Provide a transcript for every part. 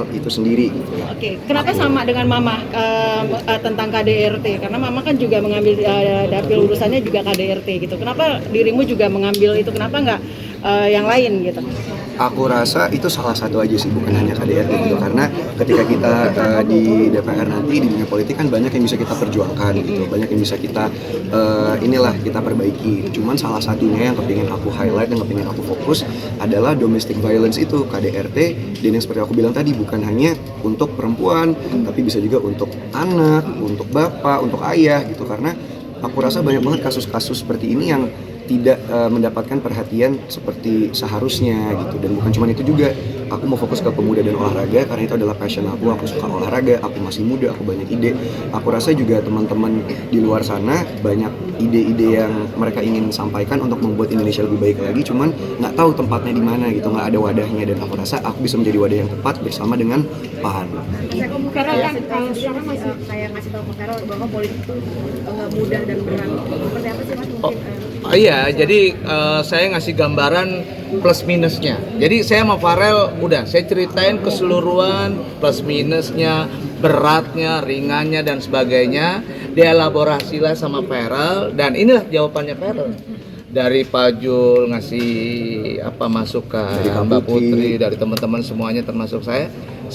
milenial itu sendiri gitu ya. Oke, kenapa sama dengan Mama tentang KDRT? Karena Mama kan juga mengambil dapil urusannya juga KDRT gitu. Kenapa dirimu juga mengambil itu? Kenapa nggak yang lain gitu? Aku rasa itu salah satu aja sih, bukan hanya KDRT gitu, karena ketika kita di DPR nanti di dunia politik kan banyak yang bisa kita perjuangkan gitu, banyak yang bisa kita kita perbaiki. Cuman salah satunya yang kepingin aku highlight, yang kepingin aku fokus adalah domestic violence itu, KDRT, dan yang seperti aku bilang tadi bukan hanya untuk perempuan, tapi bisa juga untuk anak, untuk bapak, untuk ayah gitu, karena aku rasa banyak banget kasus-kasus seperti ini yang tidak mendapatkan perhatian seperti seharusnya gitu. Dan bukan cuma itu juga, aku mau fokus ke pemuda dan olahraga karena itu adalah passion aku suka olahraga, aku masih muda, aku banyak ide. Aku rasa juga teman-teman di luar sana banyak ide-ide yang mereka ingin sampaikan untuk membuat Indonesia lebih baik lagi, cuman nggak tahu tempatnya di mana gitu, nggak ada wadahnya, dan aku rasa aku bisa menjadi wadah yang tepat bersama dengan PAN. Karena kan kalau sekarang masih kayak ngasih tahu ke Carol bahwa politik itu nggak mudah dan berat. Seperti apa sih Mas mungkin? Iya, jadi saya ngasih gambaran plus minusnya. Jadi saya sama Farel udah saya ceritain keseluruhan plus minusnya, beratnya, ringannya dan sebagainya. Dielaborasilah sama Farel dan inilah jawabannya Farel. Dari Pak Jul ngasih masukan, dari Mbak Putri, dari teman-teman semuanya termasuk saya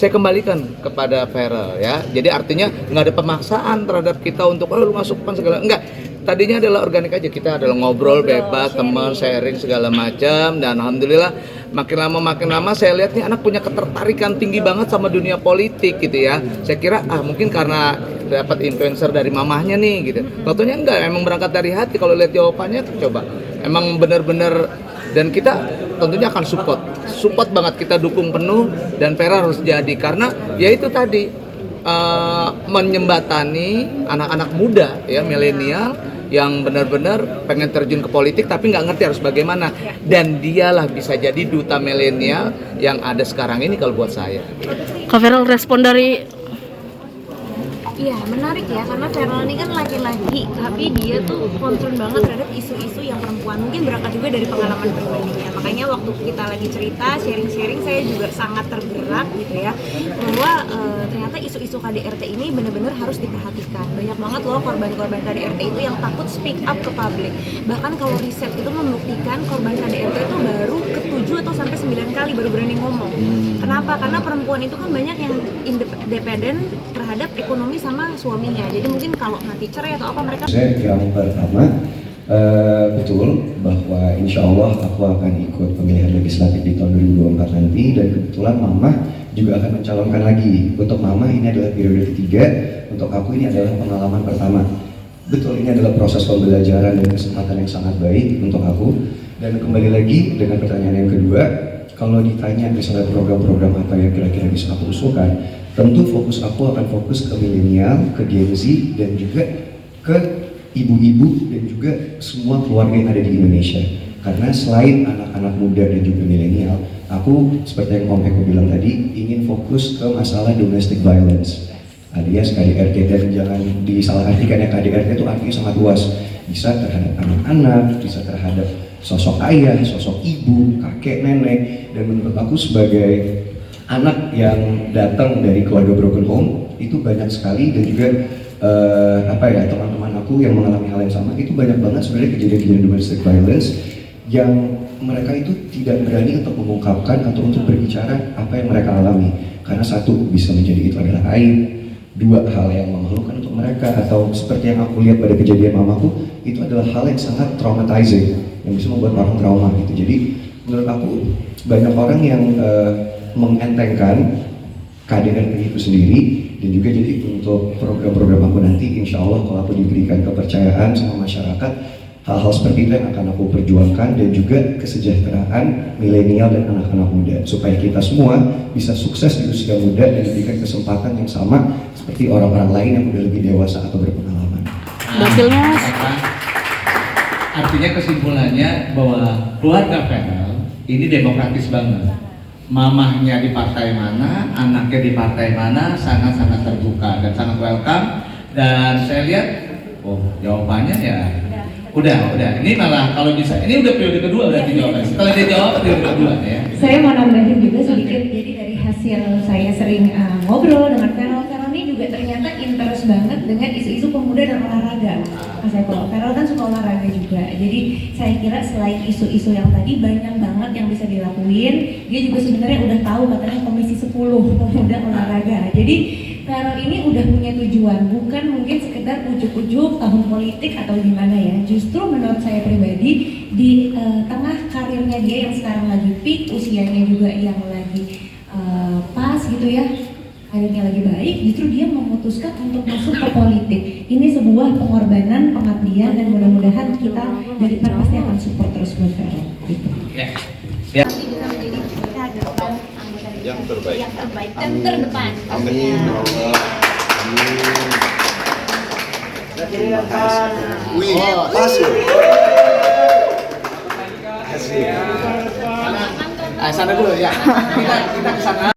kembalikan kepada Farel ya. Jadi artinya nggak ada pemaksaan terhadap kita untuk lu masukkan segala, enggak. Tadinya adalah organik aja, kita adalah ngobrol bebas, teman, sharing segala macam, dan alhamdulillah makin lama saya lihat nih anak punya ketertarikan tinggi banget sama dunia politik gitu ya. Saya kira mungkin karena dapat influencer dari mamahnya nih gitu. Tentunya enggak, emang berangkat dari hati. Kalau lihat jawabannya coba emang benar-benar, dan kita tentunya akan support banget, kita dukung penuh, dan Vera harus jadi karena ya itu tadi menyembatani anak-anak muda ya, milenial yang benar-benar pengen terjun ke politik tapi nggak ngerti harus bagaimana, dan dialah bisa jadi duta milenial yang ada sekarang ini kalau buat saya. Kak Feral respon dari Iya, menarik ya, karena Feral ini kan laki-laki, tapi dia tuh concern banget terhadap isu-isu yang perempuan. Mungkin berangkat juga dari pengalaman pribadinya. Makanya waktu kita lagi cerita, sharing-sharing, saya juga sangat tergerak gitu ya, bahwa ternyata isu-isu KDRT ini benar-benar harus diperhatikan. Banyak banget loh korban-korban KDRT itu yang takut speak up ke publik. Bahkan kalau riset itu membuktikan korban KDRT itu baru ke-7 atau sampai 9 kali baru berani ngomong. Kenapa? Karena perempuan itu kan banyak yang independen terhadap ekonomi sama suaminya. Jadi mungkin kalau nanti cerai atau apa mereka. Yang pertama, betul bahwa insya Allah aku akan ikut pemilihan legislatif di tahun 2024 nanti, dan kebetulan Mama juga akan mencalonkan lagi. Untuk Mama ini adalah periode ketiga, untuk aku ini adalah pengalaman pertama. Betul, ini adalah proses pembelajaran dan kesempatan yang sangat baik untuk aku. Dan kembali lagi dengan pertanyaan yang kedua, kalau ditanya misalnya program-program apa yang kira-kira bisa aku usulkan, tentu fokus aku akan fokus ke milenial, ke Gen Z, dan juga ke ibu-ibu dan juga semua keluarga yang ada di Indonesia. Karena selain anak-anak muda dan juga milenial, aku seperti yang Om Eko bilang tadi, ingin fokus ke masalah domestic violence alias KDRT, dan jangan disalahartikan ya, KDRT itu artinya sangat luas, bisa terhadap anak-anak, bisa terhadap sosok ayah, sosok ibu, kakek, nenek. Dan menurut aku sebagai anak yang datang dari keluarga broken home itu banyak sekali, dan juga teman-teman aku yang mengalami hal yang sama, itu banyak banget sebenarnya kejadian-kejadian domestic violence yang mereka itu tidak berani untuk mengungkapkan atau untuk berbicara apa yang mereka alami, karena satu, bisa menjadi itu adalah aib, dua, hal yang memalukan untuk mereka, atau seperti yang aku lihat pada kejadian mamaku, itu adalah hal yang sangat traumatizing yang bisa membuat orang trauma gitu. Jadi menurut aku banyak orang yang mengentengkan KDRT itu sendiri, dan juga jadi untuk program-program aku nanti insya Allah kalau aku diberikan kepercayaan sama masyarakat, hal-hal seperti itu yang akan aku perjuangkan, dan juga kesejahteraan milenial dan anak-anak muda, supaya kita semua bisa sukses di usia muda dan diberikan kesempatan yang sama seperti orang-orang lain yang udah lebih dewasa atau berpengalaman. Artinya kesimpulannya bahwa keluarga Feral ini demokratis banget. Mamahnya di partai mana, anaknya di partai mana, sangat-sangat terbuka dan sangat welcome. Dan saya lihat, jawabannya ya udah. Ini malah kalau bisa, ini udah periode kedua berarti jawabannya. Setelah dia jawab periode kedua ya. Saya mau nambahin juga sedikit, jadi dari hasil hasil saya sering ngobrol dengan Feral ini juga ternyata interest banget dengan isu-isu pemuda dan olahraga. Mas Eko, Feral kan suka olahraga juga, jadi saya kira selain isu-isu yang tadi banyak banget yang bisa dilakuin. Dia juga sebenarnya udah tahu katanya Komisi 10 pemuda olahraga. Jadi Feral ini udah punya tujuan, bukan mungkin sekedar ujuk-ujuk tahun politik atau gimana ya. Justru menurut saya pribadi di tengah karirnya dia yang sekarang lagi peak, usianya juga yang lagi pas gitu ya, karirnya lagi baik, justru dia memutuskan untuk masuk ke politik. Ini sebuah pengorbanan, pengabdian, dan mudah-mudahan kita dari PEN pasti akan support terus buat Feral. Gitu. Ya. Nanti bisa menjadi kader PEN anggota Yang terbaik. yang terbaik dan terdepan. Amin ya Allah. Amin. Wih, pas loh. Sana dulu ya. Kita ke sana.